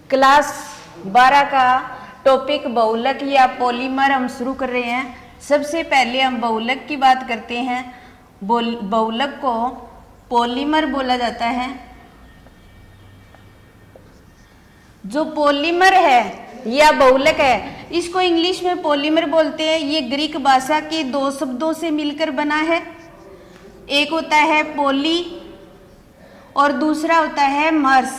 Class 12 का topic बहुलक या पॉलीमर हम शुरू कर रहे हैं। सबसे पहले हम बहुलक की बात करते हैं। बहुलक को पॉलीमर बोला जाता है। जो पॉलीमर है या बहुलक है, इसको इंग्लिश में पॉलीमर बोलते हैं। ये ग्रीक भाषा के दो शब्दों से मिलकर बना है। एक होता है पॉली और दूसरा होता है मर्स।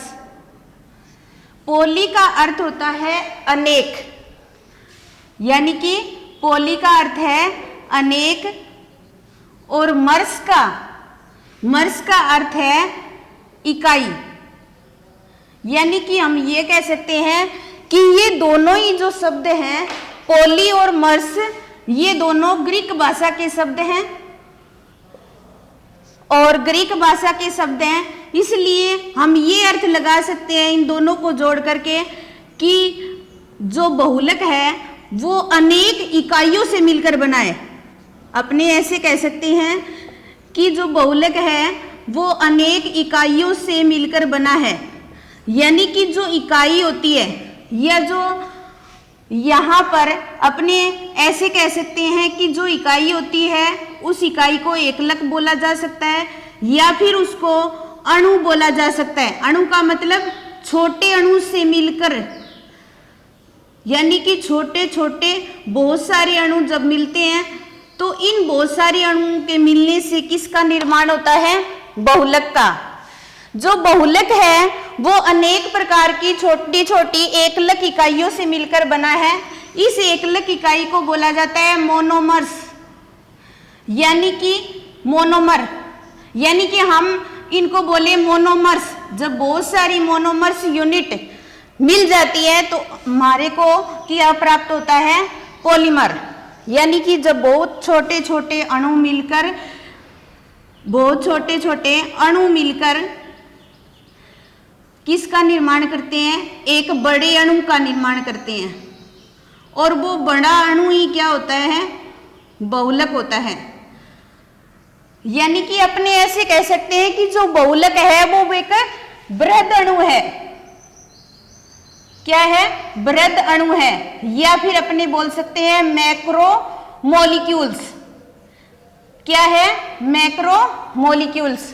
पॉली का अर्थ होता है अनेक, यानी कि पॉली का अर्थ है अनेक, और मर्स का अर्थ है इकाई। यानी कि हम ये कह सकते हैं कि ये दोनों ही जो शब्द हैं, पॉली और मर्स, ये दोनों ग्रीक भाषा के शब्द हैं और ग्रीक भाषा के शब्द हैं, इसलिए हम ये अर्थ लगा सकते हैं इन दोनों को जोड़ करके कि जो बहुलक है वो अनेक इकाइयों से मिलकर बना है। अपने ऐसे कह सकते हैं कि जो बहुलक है वो अनेक इकाइयों से मिलकर बना है। यानी कि जो इकाई होती है, या जो यहाँ पर अपने ऐसे कह सकते हैं कि जो इकाई होती है उस इकाई को एकलक बोला जा सकता है, या फिर उसको अणु बोला जा सकता है। अणु का मतलब छोटे अणु से मिलकर, यानी कि छोटे छोटे बहुत सारे अणु जब मिलते हैं तो इन बहुत सारे अणुओं के मिलने से किसका निर्माण होता है? बहुलक का। जो बहुलक है वो अनेक प्रकार की छोटी छोटी एकलक इकाइयों से मिलकर बना है। इस एकलक इकाई को बोला जाता है मोनोमर्स, यानी कि मोनोमर। यानी कि हम इनको बोले मोनोमर्स। जब बहुत सारी मोनोमर्स यूनिट मिल जाती है तो हमारे को क्या प्राप्त होता है? पॉलीमर। यानी कि जब बहुत छोटे छोटे अणु मिलकर किसका निर्माण करते हैं? एक बड़े अणु का निर्माण करते हैं, और वो बड़ा अणु ही क्या होता है? बहुलक होता है। यानी कि अपने ऐसे कह सकते हैं कि जो बहुलक है वो एक बृहद अणु है। क्या है? बृहद अणु है, या फिर अपने बोल सकते हैं मैक्रो मॉलिक्यूल्स। क्या है? Macro molecules.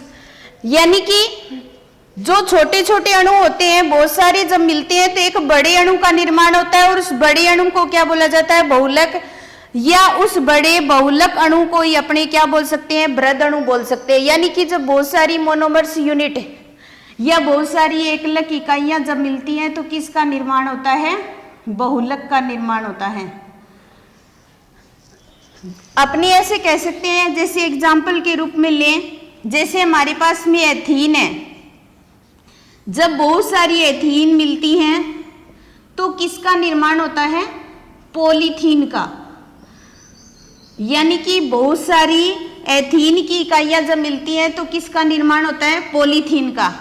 यानी कि जो छोटे छोटे अणु होते हैं बहुत सारे जब मिलते हैं तो एक बड़े अणु का निर्माण होता है, और उस बड़े अणु को क्या बोला जाता है? बहुलक। या उस बड़े बहुलक अणु को ही अपने क्या बोल सकते हैं? बृहद अणु बोल सकते हैं। यानी कि जब बहुत सारी मोनोमर्स यूनिट या बहुत सारी एकलक इकाइयां जब मिलती हैं तो किसका निर्माण होता है? बहुलक का निर्माण होता है। अपने ऐसे कह सकते हैं, जैसे एग्जाम्पल के रूप में लें, जैसे हमारे पास में एथीन है। जब बहुत सारी एथीन मिलती हैं तो किसका निर्माण होता है? पॉलीथीन का। यानी कि बहुत सारी एथीन की इकाइयां जब मिलती हैं तो किसका निर्माण होता है? पॉलीथीन का।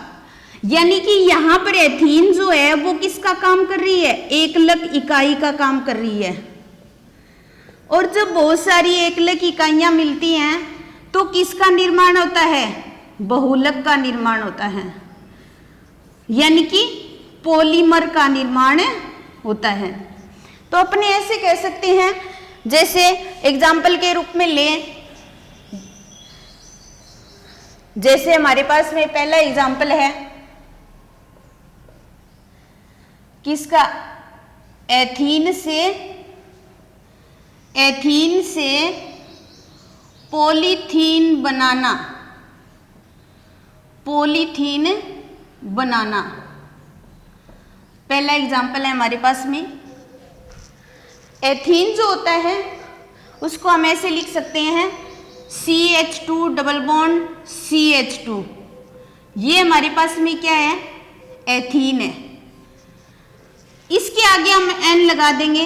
यानी कि यहाँ पर एथीन जो है वो किसका काम कर रही है? एकलक इकाई का काम कर रही है। और जब बहुत सारी एकलक इकाइयां मिलती हैं तो किसका निर्माण होता है? बहुलक का निर्माण होता है। यानी कि पॉलीमर का निर्माण होता है। तो अपने ऐसे कह सकते हैं, जैसे एग्जाम्पल के रूप में लें, जैसे हमारे पास में पहला एग्जाम्पल है किसका? एथीन से पॉलीथीन बनाना। पहला एग्जाम्पल है हमारे पास में। एथीन जो होता है उसको हम ऐसे लिख सकते हैं CH2 डबल बॉन्ड CH2। ये हमारे पास में क्या है? एथीन है। इसके आगे हम N लगा देंगे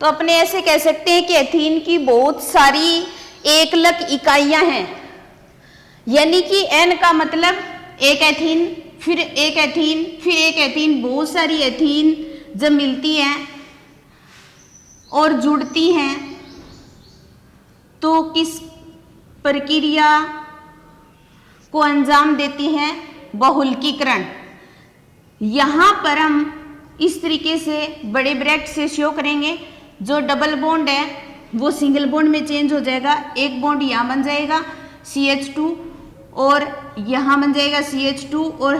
तो अपने ऐसे कह सकते हैं कि एथीन की बहुत सारी एकलक इकाइयां हैं। यानी कि N का मतलब एक एथीन, फिर एक एथीन, फिर एक एथीन। बहुत सारी एथीन जब मिलती हैं और जुड़ती हैं तो किस प्रक्रिया को अंजाम देती हैं? बहुलकीकरण। यहाँ पर हम इस तरीके से बड़े ब्रैकेट से शो करेंगे। जो डबल बॉन्ड है वो सिंगल बॉन्ड में चेंज हो जाएगा। एक बॉन्ड यहाँ बन जाएगा CH2 और यहाँ बन जाएगा CH2 और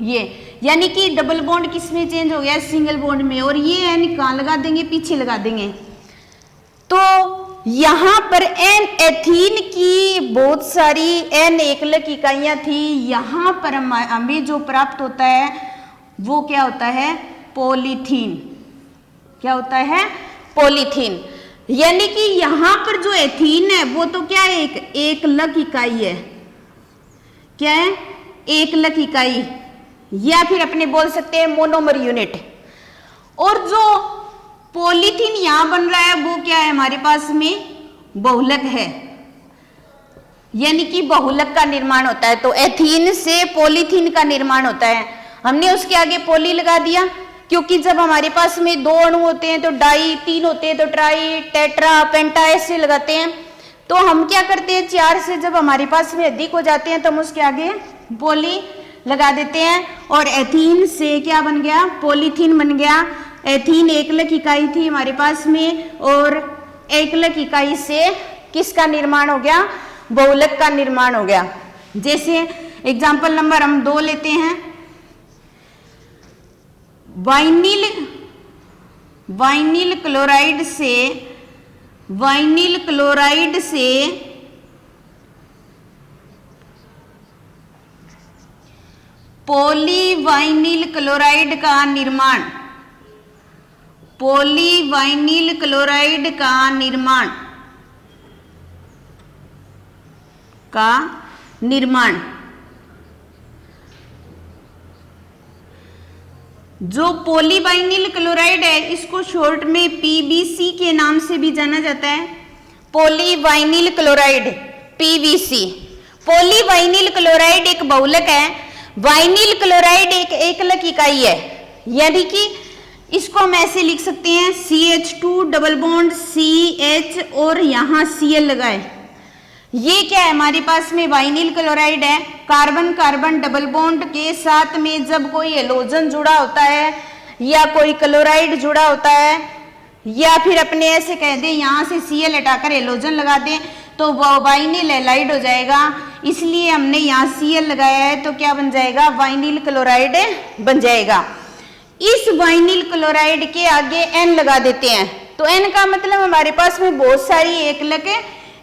ये, यानी कि डबल बॉन्ड किस में चेंज हो गया, सिंगल बॉन्ड में। और ये एन कहाँ लगा देंगे, पीछे लगा देंगे। तो यहाँ पर एन एथीन की बहुत सारी एन एकलक इकाइयाँ थी। यहाँ पर हमें जो प्राप्त होता है वो क्या होता है, पॉलीथीन। क्या होता है, पॉलीथीन। यानी कि यहाँ पर जो एथीन है वो तो क्या है, एक एकलक इकाई है। क्या है, एकलक इकाई, या फिर अपने बोल सकते हैं मोनोमर यूनिट। और जो पॉलीथीन यहां बन रहा है वो क्या है, हमारे पास में बहुलक है, यानी कि बहुलक का निर्माण होता है। तो एथीन से पॉलीथीन का निर्माण होता है। हमने उसके आगे पॉली लगा दिया, क्योंकि जब हमारे पास में दो अणु होते हैं तो डाई, तीन होते हैं तो ट्राई, टेट्रा, पेंटा ऐसे लगाते हैं। तो हम क्या करते हैं, चार से जब हमारे पास में अधिक हो जाते हैं तो हम उसके आगे पॉली लगा देते हैं। और एथीन से क्या बन गया, पॉलीथीन बन गया। एथीन एकलक इकाई थी हमारे पास में, और एकलक इकाई से किसका निर्माण हो गया, बहुलक का निर्माण हो गया। जैसे एग्जाम्पल नंबर हम 2 लेते हैं। वाइनिल क्लोराइड से पॉलीवाइनिल क्लोराइड का निर्माण, पॉलीवाइनिल क्लोराइड का निर्माण जो पॉलीवाइनिल क्लोराइड है इसको शॉर्ट में PVC के नाम से भी जाना जाता है। पॉलीवाइनिल क्लोराइड, PVC। पॉलीवाइनिल क्लोराइड एक बहुलक है। वाइनिल क्लोराइड एक एकलक इकाई है, यानी कि इसको हम ऐसे लिख सकते हैं CH2 डबल बॉन्ड CH और यहाँ Cl लगाए। ये क्या है, हमारे पास में वाइनिल क्लोराइड है। कार्बन कार्बन डबल बॉन्ड के साथ में जब कोई हेलोजन जुड़ा होता है या कोई क्लोराइड जुड़ा होता है, या फिर अपने ऐसे कह दें यहाँ से Cl हटाकर हेलोजन लगा दें तो वो वाइनिल हैलाइड हो जाएगा। इसलिए हमने यहाँ Cl लगाया है तो क्या बन जाएगा, वाइनिल क्लोराइड बन जाएगा। इस वाइनिल क्लोराइड के आगे N लगा देते हैं, तो N का मतलब हमारे पास में बहुत सारी एकलक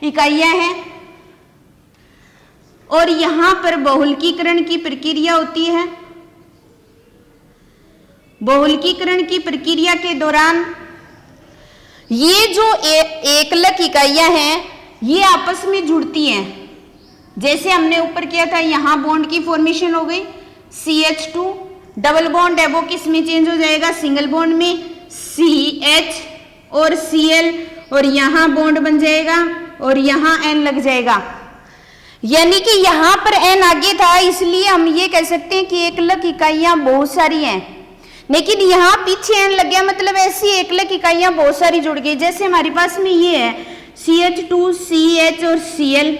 इकाइयां हैं। और यहां पर बहुलकीकरण की प्रक्रिया होती है। बहुलकीकरण की प्रक्रिया के दौरान ये जो एकलक इकाइयां हैं ये आपस में जुड़ती हैं। जैसे हमने ऊपर किया था, यहां बॉन्ड की फॉर्मेशन हो गई, CH2 डबल बॉन्ड है वो किस में चेंज हो जाएगा, सिंगल बॉन्ड में, CH और Cl, और यहां बॉन्ड बन जाएगा और यहां N लग जाएगा। यानी कि यहां पर N आगे था, इसलिए हम ये कह सकते हैं कि एकलक इकाइयां बहुत सारी हैं। लेकिन यहाँ पीछे N लग गया, मतलब ऐसी एकलक इकाइयां बहुत सारी जुड़ गई। जैसे हमारे पास में ये है CH2 CH और Cl,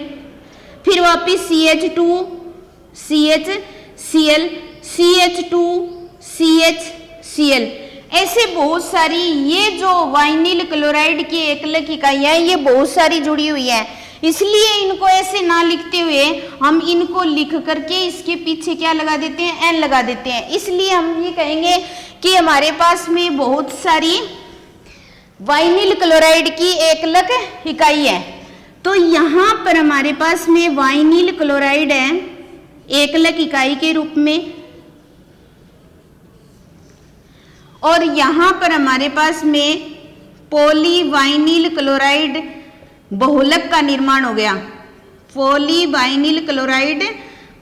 फिर वापिस CH2 CH Cl, CH2 CH Cl, ऐसे बहुत सारी ये जो वाइनिल क्लोराइड की एकलक इकाइयां ये बहुत सारी जुड़ी हुई है। इसलिए इनको ऐसे ना लिखते हुए हम इनको लिख करके इसके पीछे क्या लगा देते हैं, N लगा देते हैं। इसलिए हम ये कहेंगे कि हमारे पास में बहुत सारी वाइनिल क्लोराइड की एकलक इकाई है। तो यहाँ पर हमारे पास में वाइनिल क्लोराइड है एकलक इकाई के रूप में, और यहाँ पर हमारे पास में पॉलीवाइनिल क्लोराइड बहुलक का निर्माण हो गया। पॉलीवाइनिल क्लोराइड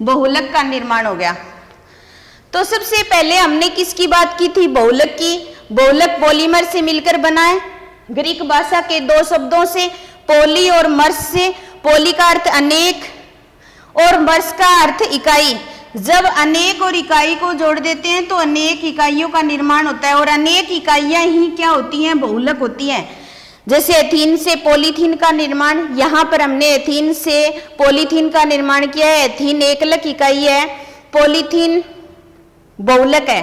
बहुलक का निर्माण हो गया। तो सबसे पहले हमने किसकी बात की थी, बहुलक की। बहुलक पॉलीमर से मिलकर बना है। ग्रीक भाषा के 2 शब्दों से, पॉली और मर्स से। पॉली का अर्थ अनेक और मर्स का अर्थ इकाई। जब अनेक और इकाई को जोड़ देते हैं तो अनेक इकाइयों का निर्माण होता है, और अनेक इकाइयां ही क्या होती हैं, बहुलक होती हैं। जैसे एथीन से पॉलीथीन का निर्माण, यहाँ पर हमने एथीन से पॉलीथीन का निर्माण किया है। एथीन एकलक इकाई है, पॉलीथीन बहुलक है।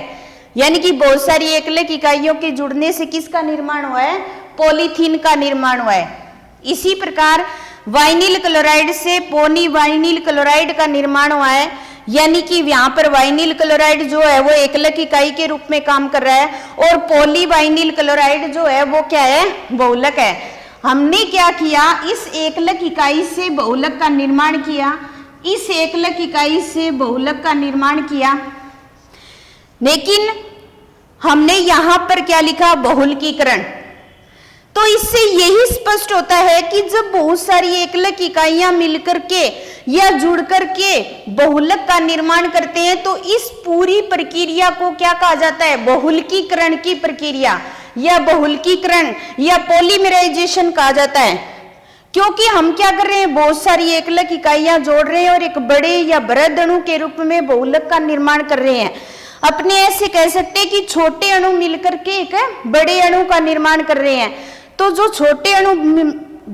यानी कि बहुत सारी एकलक इकाइयों के जुड़ने से किसका निर्माण हुआ है? पॉलीथीन का निर्माण हुआ है। इसी प्रकार वाइनिल क्लोराइड से पोनी वाइनिल क्लोराइड का निर्माण हुआ है, यानी कि यहाँ पर वाइनिल क्लोराइड जो है वो एकलक इकाई के रूप में काम कर रहा है, और पॉली वाइनिल क्लोराइड जो है वो क्या है? बहुलक है। हमने क्या किया? इस एकलक इकाई से बहुलक का निर्माण किया, इस एकलक इकाई से बहुलक का निर्माण किया, लेकिन हमने यहां पर क्या लिखा? बहुलकीकरण। तो इससे यही स्पष्ट होता है कि जब बहुत सारी एकलक इकाइयां मिलकर के या जुड़कर के बहुलक का निर्माण करते हैं तो इस पूरी प्रक्रिया को क्या कहा जाता है? बहुलकीकरण की प्रक्रिया या बहुलकीकरण या पॉलीमराइजेशन कहा जाता है। क्योंकि हम क्या कर रहे हैं? बहुत सारी एकलक इकाइयां जोड़ रहे हैं और एक बड़े या बृहद अणु के रूप में बहुलक का निर्माण कर रहे हैं। अपने ऐसे कह सकते हैं कि छोटे अणु मिलकर के एक बड़े अणु का निर्माण कर रहे हैं। तो जो छोटे अणु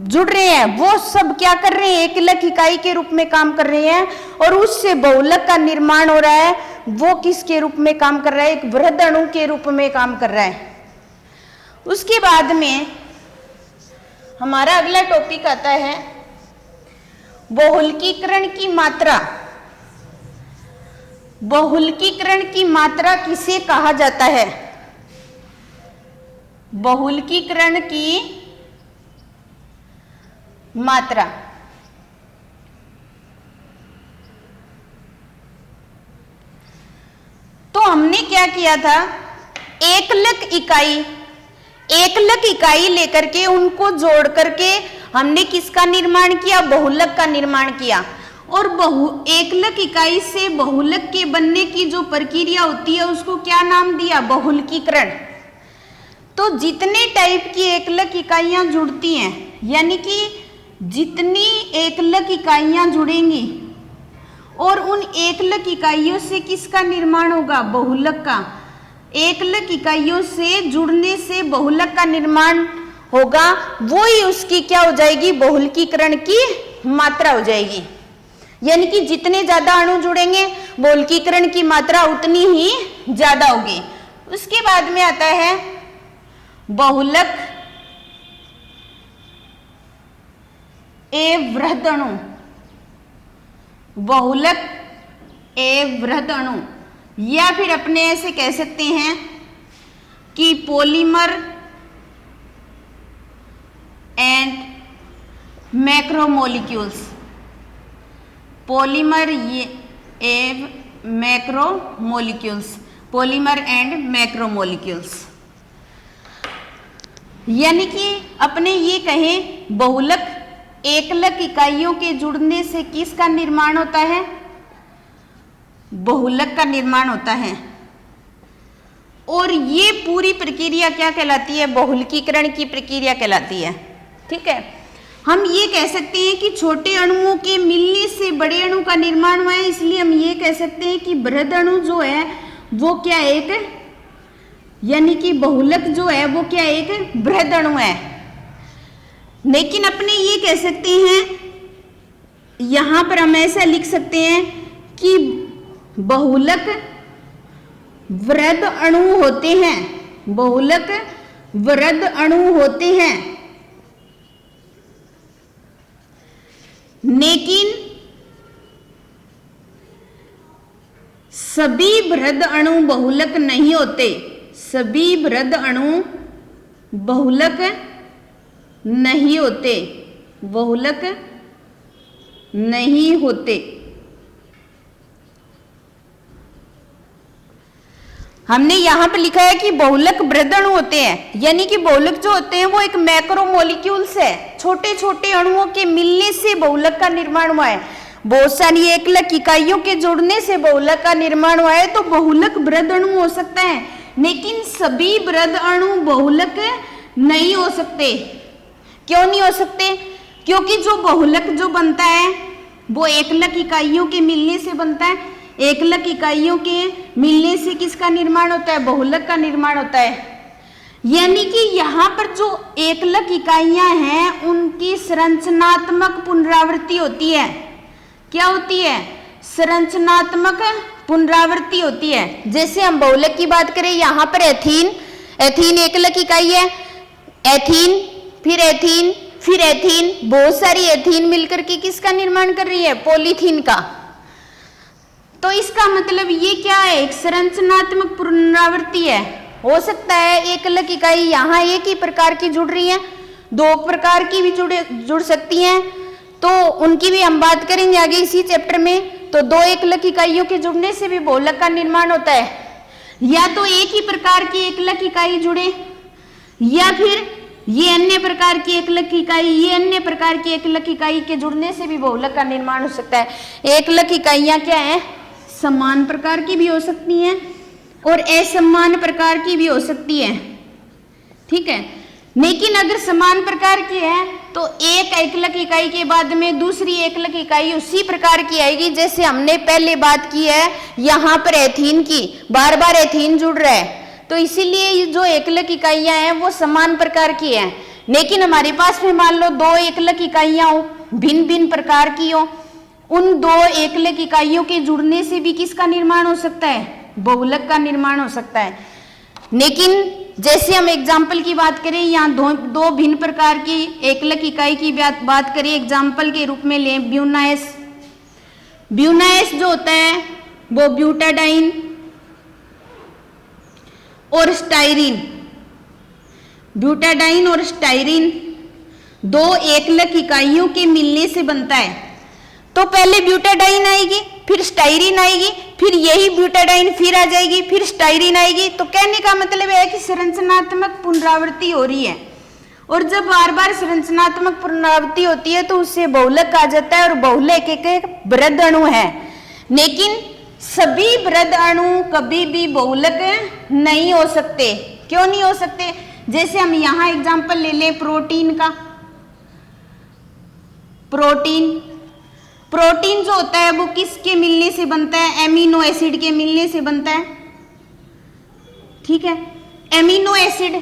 जुड़ रहे हैं वो सब क्या कर रहे हैं? एकलक इकाई के रूप में काम कर रहे हैं, और उससे बहुलक का निर्माण हो रहा है। वो किसके रूप में काम कर रहा है? एक बृहद अणु के रूप में काम कर रहा है। उसके बाद में हमारा अगला टॉपिक आता है बहुलकीकरण की मात्रा। बहुलकीकरण की मात्रा किसे कहा जाता है? बहुलकीकरण की मात्रा तो हमने क्या किया था? एकलक इकाई लेकर के उनको जोड़ करके हमने किसका निर्माण किया? बहुलक का निर्माण किया। और एकलक इकाई से बहुलक के बनने की जो प्रक्रिया होती है उसको क्या नाम दिया? बहुलकीकरण। तो जितने टाइप की एकलक इकाइयां जुड़ती हैं, यानी कि जितनी एकलक इकाइयां जुड़ेंगी और उन एकलक इकाइयों से किसका निर्माण होगा? बहुलक का। एकलक इकाइयों से जुड़ने से बहुलक का निर्माण होगा, वो ही उसकी क्या हो जाएगी? बहुलकीकरण की मात्रा हो जाएगी। यानी कि जितने ज्यादा अणु जुड़ेंगे बहुलकीकरण की मात्रा उतनी ही ज्यादा होगी। उसके बाद में आता है बहुलक एवं बृहद अणु। बहुलक एवं बृहद अणु, या फिर अपने ऐसे कह सकते हैं कि पॉलीमर एंड मैक्रोमोलिक्यूल्स। पॉलीमर एवं मैक्रोमोलिक्यूल्स, पॉलीमर एंड मैक्रोमोलिक्यूल्स। यानी कि अपने ये कहें बहुलक एकलक इकाइयों के जुड़ने से किसका निर्माण होता है? बहुलक का निर्माण होता है। और ये पूरी प्रक्रिया क्या कहलाती है? बहुलकीकरण की प्रक्रिया कहलाती है। ठीक है, हम ये कह सकते हैं कि छोटे अणुओं के मिलने से बड़े अणु का निर्माण हुआ है, इसलिए हम ये कह सकते हैं कि बृहद अणु जो है वो क्या एक, यानी कि बहुलक जो है वो क्या एक बृहद अणु है। लेकिन अपने ये कह सकते हैं, यहां पर हम ऐसा लिख सकते हैं कि बहुलक वृहद अणु होते हैं, बहुलक वृहद अणु होते हैं, लेकिन सभी बृहद अणु बहुलक नहीं होते। सभी बृहद अणु बहुलक नहीं होते, बहुलक नहीं होते। हमने यहां पर लिखा है कि बहुलक बृहद अणु होते हैं, यानी कि बहुलक जो होते हैं वो एक मैक्रोमोलिक्यूल्स है, छोटे छोटे अणुओं के मिलने से बहुलक का निर्माण हुआ है। बहुत सारी एकलक इकाइयों के जोड़ने से बहुलक का निर्माण हुआ है, तो बहुलक बृहद अणु हो सकता है, लेकिन सभी बृहद अणु बहुलक नहीं हो सकते। क्यों नहीं हो सकते? क्योंकि जो बहुलक जो बनता है वो एकलक इकाइयों के मिलने से बनता है। एकलक इकाइयों के मिलने से किसका निर्माण होता है? बहुलक का निर्माण होता है। यानी कि यहाँ पर जो एकलक इकाइयां हैं उनकी संरचनात्मक पुनरावृत्ति होती है। क्या होती है? संरचनात्मक पुनरावृत्ति होती है। जैसे हम बहुलक की बात करें, यहाँ पर एथीन, एथीन एकलक इकाई है, एथीन फिर एथीन फिर एथीन, बहुत सारी एथीन मिलकर के किसका निर्माण कर रही है? पॉलीथीन का। तो इसका मतलब ये क्या है? एक संरचनात्मक पुनरावृत्ति है। हो सकता है एकलक इकाई यहाँ एक ही प्रकार की जुड़ रही है, दो प्रकार की भी जुड़ सकती हैं, तो उनकी भी हम बात करेंगे आगे इसी चैप्टर में। तो दो एकलक इकाइयों के जुड़ने से भी बहुलक का निर्माण होता है, या तो एक ही प्रकार की एकलक इकाई जुड़े, या फिर ये अन्य प्रकार की एकलक इकाई, ये अन्य प्रकार की एकलक इकाई के जुड़ने से भी बहुलक का निर्माण हो सकता है। एकलक इकाइयां क्या है? समान प्रकार की भी हो सकती हैं और असमान प्रकार की भी हो सकती है, ठीक है। लेकिन अगर समान प्रकार की है तो एक एकलक इकाई के बाद में दूसरी एकलक इकाई उसी प्रकार की आएगी जैसे हमने पहले बात की है यहाँ पर एथीन की, बार बार एथीन जुड़ रहा है, तो इसीलिए जो एकलक इकाइयां हैं वो समान प्रकार की हैं। लेकिन हमारे पास में मान लो दो एकलक इकाइयां हो, भिन्न भिन्न प्रकार की हो, उन दो एकलक इकाइयों के जुड़ने से भी किसका निर्माण हो सकता है? बहुलक का निर्माण हो सकता है। लेकिन जैसे हम एग्जाम्पल की बात करें, यहाँ दो भिन्न प्रकार की एकलक इकाई की बात करें, एग्जाम्पल के रूप में लें ब्यूनाइस। ब्यूनाइस जो होता है वो ब्यूटाडाइन और स्टाइरिन, ब्यूटाडाइन और स्टाइरिन दो एकलक इकाइयों के मिलने से बनता है। तो पहले ब्यूटाडाइन आएगी, फिर स्टाइरिन आएगी, फिर यही ब्यूटाडाइन फिर आ जाएगी, फिर स्टाइरिन आएगी। तो कहने का मतलब है कि संरचनात्मक पुनरावृत्ति हो रही है, और जब बार बार संरचनात्मक पुनरावृत्ति होती है तो उससे बहुलक कहा जाता है, और बहुलक एक वृहद अणु है। लेकिन सभी वृहद अणु कभी भी बहुलक नहीं हो सकते। क्यों नहीं हो सकते? जैसे हम यहाँ एग्जांपल ले लें प्रोटीन का। प्रोटीन जो होता है वो किसके मिलने से बनता है? एमिनो एसिड के मिलने से बनता है, ठीक है। एमिनो एसिड,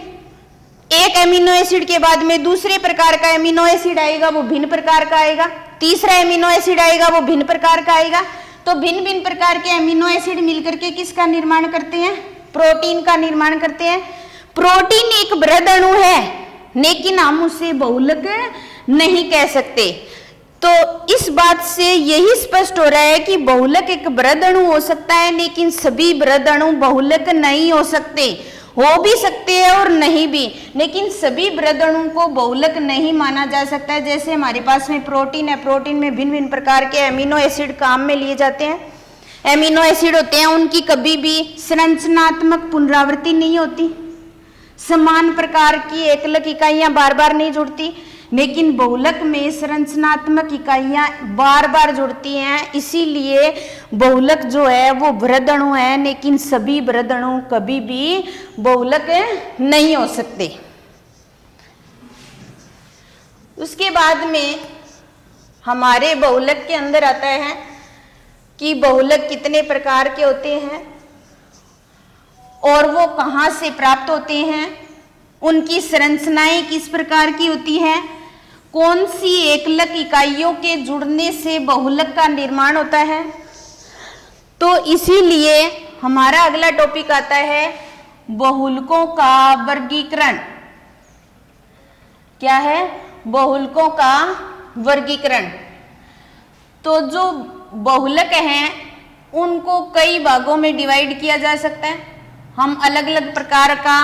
एक एमिनो एसिड के बाद में दूसरे प्रकार का एमिनो एसिड आएगा, वो भिन्न प्रकार का आएगा, तीसरा एमिनो एसिड आएगा, वो भिन्न प्रकार का आएगा। तो भिन्न भिन्न प्रकार के एमिनो एसिड मिलकर के किसका निर्माण करते हैं? प्रोटीन का निर्माण करते हैं। प्रोटीन एक वृहद अणु है, लेकिन हम उसे बहुलक नहीं कह सकते। तो इस बात से यही स्पष्ट हो रहा है कि बहुलक एक वृहद अणु हो सकता है, लेकिन सभी वृहद अणु बहुलक नहीं हो सकते। हो भी सकते हैं और नहीं भी, लेकिन सभी वृहद अणु को बहुलक नहीं माना जा सकता है। जैसे हमारे पास में प्रोटीन है, प्रोटीन में भिन्न भिन्न प्रकार के एमिनो एसिड काम में लिए जाते हैं। एमिनो एसिड होते हैं, उनकी कभी भी संरचनात्मक पुनरावृत्ति नहीं होती, समान प्रकार की एकलक इकाइयां बार बार नहीं जुड़ती। लेकिन बहुलक में संरचनात्मक इकाइयां बार बार जुड़ती हैं, इसीलिए बहुलक जो है वो वृहद अणु है, लेकिन सभी वृहद अणु कभी भी बहुलक नहीं हो सकते। उसके बाद में हमारे बहुलक के अंदर आता है कि बहुलक कितने प्रकार के होते हैं और वो कहाँ से प्राप्त होते हैं, उनकी संरचनाएं किस प्रकार की होती है, कौन सी एकलक इकाइयों के जुड़ने से बहुलक का निर्माण होता है। तो इसीलिए हमारा अगला टॉपिक आता है बहुलकों का वर्गीकरण। क्या है? बहुलकों का वर्गीकरण। तो जो बहुलक हैं उनको कई भागों में डिवाइड किया जा सकता है। हम अलग अलग प्रकार का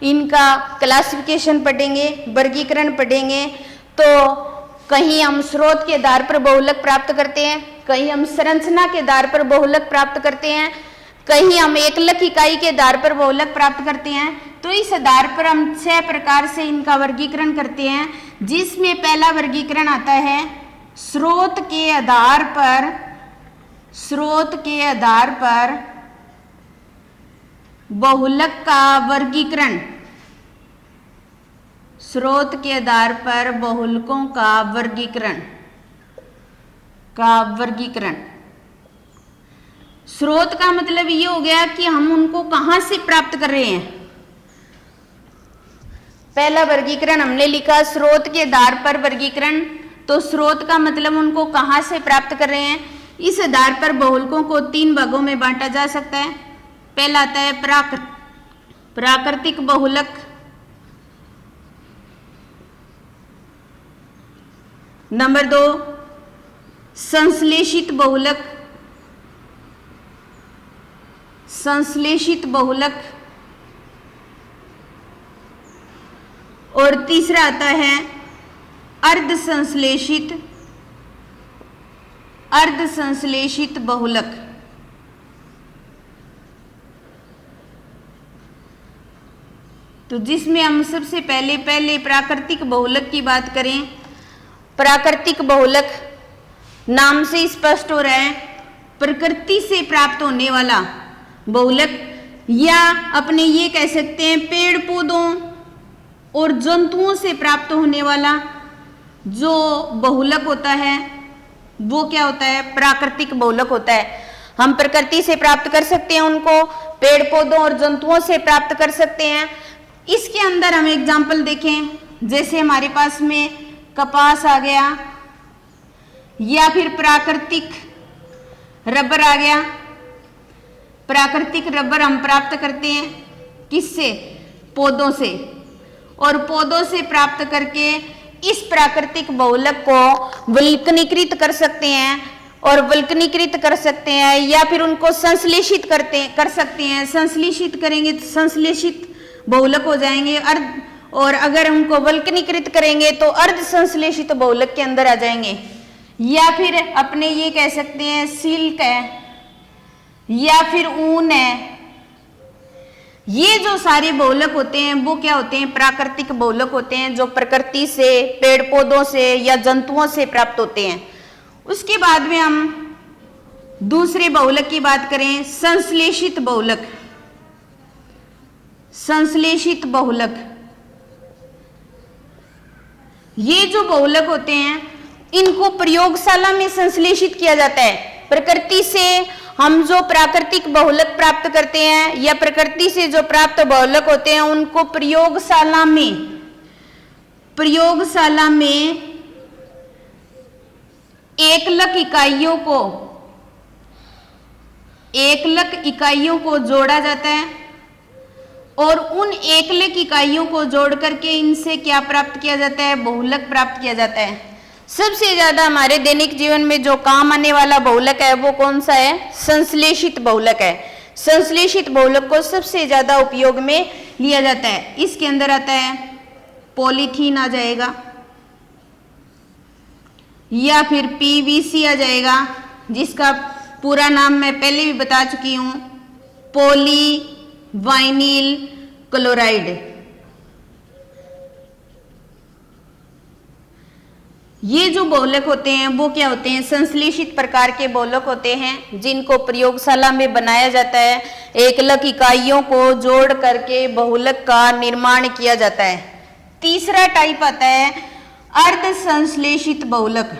इनका क्लासिफिकेशन पढ़ेंगे, वर्गीकरण पढ़ेंगे। तो कहीं हम स्रोत के आधार पर बहुलक प्राप्त करते हैं, कहीं हम संरचना के आधार पर बहुलक प्राप्त करते हैं, कहीं हम एकलक इकाई के आधार पर बहुलक प्राप्त करते हैं। तो इस आधार पर हम 6 प्रकार से इनका वर्गीकरण करते हैं, जिसमें पहला वर्गीकरण आता है स्रोत के आधार पर बहुलक का वर्गीकरण। स्रोत के आधार पर बहुलकों का वर्गीकरण। स्रोत का मतलब ये हो गया कि हम उनको कहां से प्राप्त कर रहे हैं। पहला वर्गीकरण हमने लिखा स्रोत के आधार पर वर्गीकरण। तो स्रोत का मतलब उनको कहां से प्राप्त कर रहे हैं। इस आधार पर बहुलकों को 3 भागों में बांटा जा सकता है। पहला आता है प्राकृतिक बहुलक, नंबर 2 संश्लेषित बहुलक, और तीसरा आता है अर्ध संश्लेषित बहुलक। तो जिसमें हम सबसे पहले प्राकृतिक बहुलक की बात करें। प्राकृतिक बहुलक नाम से स्पष्ट हो रहा है, प्रकृति से प्राप्त होने वाला बहुलक, या अपने ये कह सकते हैं पेड़ पौधों और जंतुओं से प्राप्त होने वाला जो बहुलक होता है वो क्या होता है, प्राकृतिक बहुलक होता है। हम प्रकृति से प्राप्त कर सकते हैं उनको, पेड़ पौधों और जंतुओं से प्राप्त कर सकते हैं। इसके अंदर हम एग्जाम्पल देखें, जैसे हमारे पास में कपास आ गया, या फिर प्राकृतिक रबर आ गया। प्राकृतिक रबर हम प्राप्त करते हैं किससे, पौधों से, और पौधों से प्राप्त करके इस प्राकृतिक बहुलक को वल्कनीकृत कर सकते हैं, या फिर उनको संश्लेषित कर सकते हैं। संश्लेषित करेंगे तो संश्लेषित बहुलक हो जाएंगे और अगर उनको वल्कनीकृत करेंगे तो अर्ध संश्लेषित बहुलक के अंदर आ जाएंगे। या फिर अपने ये कह सकते हैं सिल्क है या फिर ऊन है। ये जो सारे बहुलक होते हैं वो क्या होते हैं, प्राकृतिक बहुलक होते हैं, जो प्रकृति से, पेड़ पौधों से या जंतुओं से प्राप्त होते हैं। उसके बाद में हम दूसरे बहुलक की बात करें, संश्लेषित बहुलक। ये जो बहुलक होते हैं इनको प्रयोगशाला में संश्लेषित किया जाता है। प्रकृति से हम जो प्राकृतिक बहुलक प्राप्त करते हैं या प्रकृति से जो प्राप्त बहुलक होते हैं उनको प्रयोगशाला में एकलक इकाइयों को जोड़ा जाता है, और उन एकलक इकाइयों को जोड़ करके इनसे क्या प्राप्त किया जाता है, बहुलक प्राप्त किया जाता है। सबसे ज्यादा हमारे दैनिक जीवन में जो काम आने वाला बहुलक है वो कौन सा है, संश्लेषित बहुलक है। संश्लेषित बहुलक को सबसे ज्यादा उपयोग में लिया जाता है। इसके अंदर आता है पॉलीथीन आ जाएगा, या फिर पीवीसी आ जाएगा, जिसका पूरा नाम मैं पहले भी बता चुकी हूं, पॉलीवाइनिल क्लोराइड। ये जो बहुलक होते हैं वो क्या होते हैं, संश्लेषित प्रकार के बहुलक होते हैं, जिनको प्रयोगशाला में बनाया जाता है। एकलक इकाइयों को जोड़ करके बहुलक का निर्माण किया जाता है। तीसरा टाइप आता है अर्ध संश्लेषित बहुलक।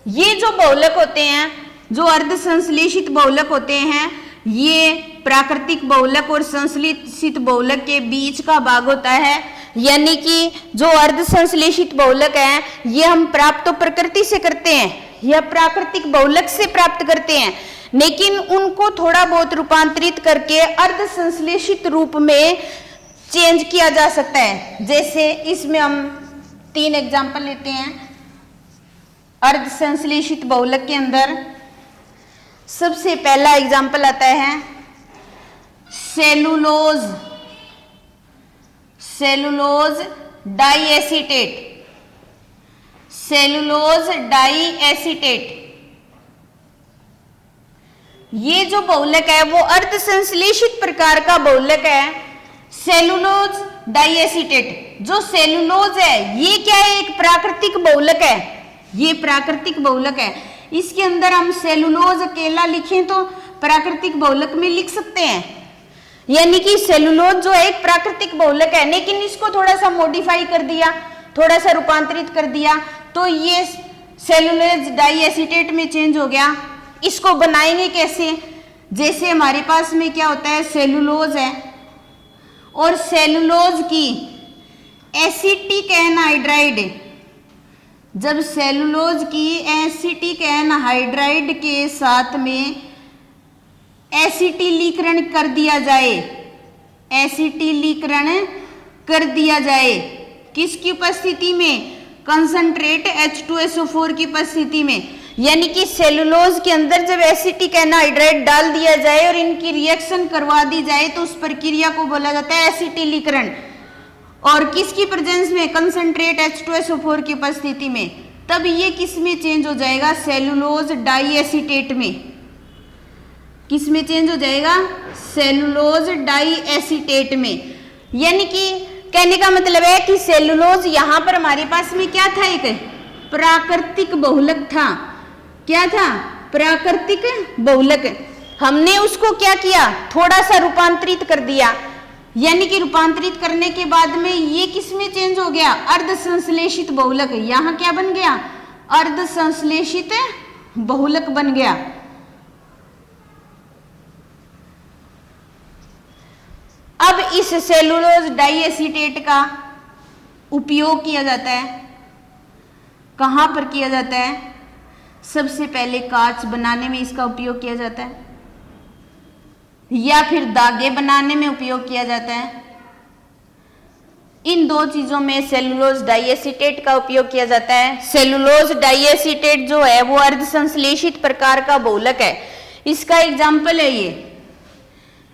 ये जो बहुलक होते हैं, जो अर्ध संश्लेषित बहुलक होते हैं, ये प्राकृतिक बहुलक और संश्लेषित बहुलक के बीच का भाग होता है। यानी कि जो अर्ध संश्लेषित बहुलक है ये हम प्राप्त तो प्रकृति से करते हैं या प्राकृतिक बहुलक से प्राप्त करते हैं, लेकिन उनको थोड़ा बहुत रूपांतरित करके अर्ध संश्लेषित रूप में चेंज किया जा सकता है। जैसे इसमें हम 3 एग्जाम्पल लेते हैं। अर्ध संश्लेषित बहुलक के अंदर सबसे पहला एग्जाम्पल आता है सेलुलोज डाइएसीटेट। ये जो बहुलक है वो अर्ध संश्लेषित प्रकार का बहुलक है, सेलुलोज डाइएसीटेट। जो सेलुलोज है ये क्या है, एक प्राकृतिक बहुलक है, ये प्राकृतिक बहुलक है। इसके अंदर हम सेलुलोज अकेला लिखें तो प्राकृतिक बहुलक में लिख सकते हैं। यानी कि सेलुलोज जो है एक प्राकृतिक बहुलक है, लेकिन इसको थोड़ा सा मॉडिफाई कर दिया, थोड़ा सा रूपांतरित कर दिया तो ये सेलुलोज डाइएसीटेट में चेंज हो गया। इसको बनाएंगे कैसे, जैसे हमारे पास में क्या होता है, सेलुलोज है और सेलुलोज की एसिटिक एनहाइड्राइड, जब सेलुलोज की एसिटिक एनहाइड्राइड के साथ में एसिटिलीकरण कर दिया जाए, एसिटिलीकरण कर दिया जाए किसकी उपस्थिति में, कंसंट्रेट H2SO4 की उपस्थिति में, यानी कि सेलुलोज के अंदर जब एसिटिक एनहाइड्राइड डाल दिया जाए और इनकी रिएक्शन करवा दी जाए तो उस प्रक्रिया को बोला जाता है एसिटिलीकरण। और किसकी प्रेजेंस में, कंसंट्रेट H2SO4 की उपस्थिति में, तब ये किस में चेंज हो जाएगा, सेलुलोज डाइएसिटेट में। किस में चेंज हो जाएगा, सेलुलोज डाइएसिटेट में। यानी कि कहने का मतलब है कि सेलुलोज यहां पर हमारे पास में क्या था, एक प्राकृतिक बहुलक था। क्या था, प्राकृतिक बहुलक। हमने उसको क्या किया, थोड़ा सा रूपांतरित कर दिया, यानी कि रूपांतरित करने के बाद में ये किस में चेंज हो गया, अर्ध संश्लेषित बहुलक। यहां क्या बन गया, अर्ध संश्लेषित बहुलक बन गया। अब इस सेलुलोज डाइएसिटेट का उपयोग किया जाता है, कहां पर किया जाता है, सबसे पहले कांच बनाने में इसका उपयोग किया जाता है, या फिर धागे बनाने में उपयोग किया जाता है। इन दो चीजों में सेलुलोज डाइएसिटेट का उपयोग किया जाता है। सेलुलोज डाइएसिटेट जो है वो अर्ध संश्लेषित प्रकार का बहुलक है। इसका एग्जाम्पल है ये,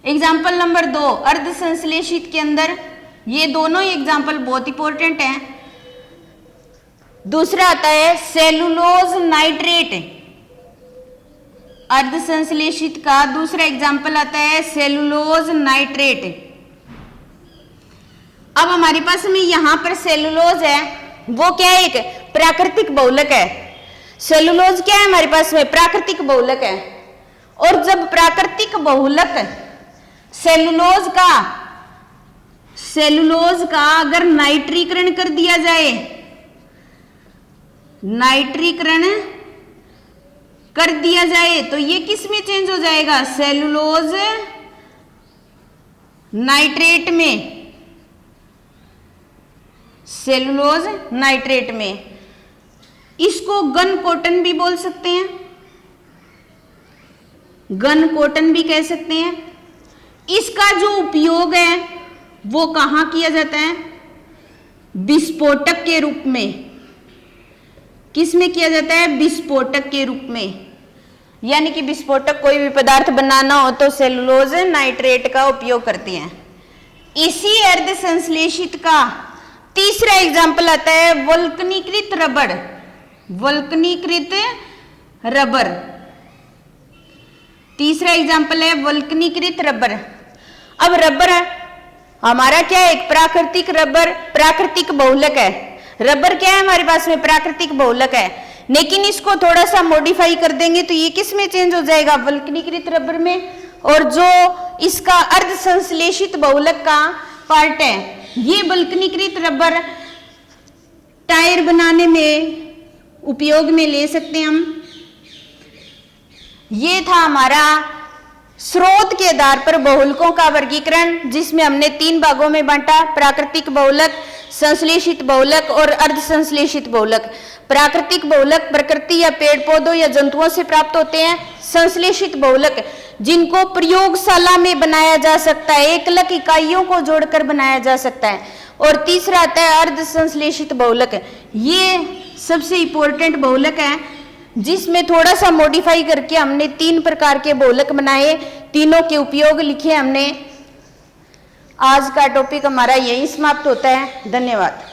एग्जाम्पल नंबर 2 अर्ध संश्लेषित के अंदर, ये दोनों ही एग्जाम्पल बहुत इंपॉर्टेंट हैं। दूसरा आता है सेलुलोज नाइट्रेट, अर्ध संश्लेषित का दूसरा एग्जाम्पल आता है सेलुलोज नाइट्रेट। अब हमारे पास में यहां पर सेलुलोज है, वो क्या है, एक प्राकृतिक बहुलक है। सेलुलोज क्या है हमारे पास में, प्राकृतिक बहुलक है। और जब प्राकृतिक बहुलक सेलुलोज का अगर नाइट्रीकरण कर दिया जाए, नाइट्रीकरण कर दिया जाए तो ये किस में चेंज हो जाएगा, सेलुलोज नाइट्रेट में, सेलुलोज नाइट्रेट में। इसको गन कॉटन भी बोल सकते हैं, गन कॉटन भी कह सकते हैं। इसका जो उपयोग है वो कहां किया जाता है, विस्फोटक के रूप में। किस में किया जाता है, विस्फोटक के रूप में। यानी कि विस्फोटक कोई भी पदार्थ बनाना हो तो सेलुलोज नाइट्रेट का उपयोग करते हैं। इसी अर्ध संश्लेषित का तीसरा एग्जाम्पल आता है वल्कनीकृत रबड़, वल्कनीकृत रबर। तीसरा एग्जाम्पल है वल्कनीकृत रबर। अब रबर हमारा क्या है, एक प्राकृतिक रबर, प्राकृतिक बहुलक है। रबर क्या है हमारे पास में, प्राकृतिक बहुलक है, लेकिन इसको थोड़ा सा मॉडिफाई कर देंगे तो ये किस में चेंज हो जाएगा, वल्कनीकृत रबर में। और जो इसका अर्ध संश्लेषित बहुलक का पार्ट है, ये वल्कनीकृत रबर टायर बनाने में उपयोग में ले सकते हैं हम। ये था हमारा स्रोत के आधार पर बहुलकों का वर्गीकरण, जिसमें हमने 3 भागों में बांटा, प्राकृतिक बहुलक, संश्लेषित बहुलक और अर्ध संश्लेषित बहुलक। प्राकृतिक बहुलक प्रकृति या पेड़ पौधों या जंतुओं से प्राप्त होते हैं। संश्लेषित बहुलक जिनको प्रयोगशाला में बनाया जा सकता है, एकलक इकाइयों को जोड़कर बनाया जा सकता है। और तीसरा आता है अर्ध संश्लेषित बहुलक। ये सबसे इंपॉर्टेंट बहुलक है, जिसमें थोड़ा सा मॉडिफाई करके हमने 3 प्रकार के बहुलक बनाए, तीनों के उपयोग लिखे हमने। आज का टॉपिक हमारा यही समाप्त होता है। धन्यवाद।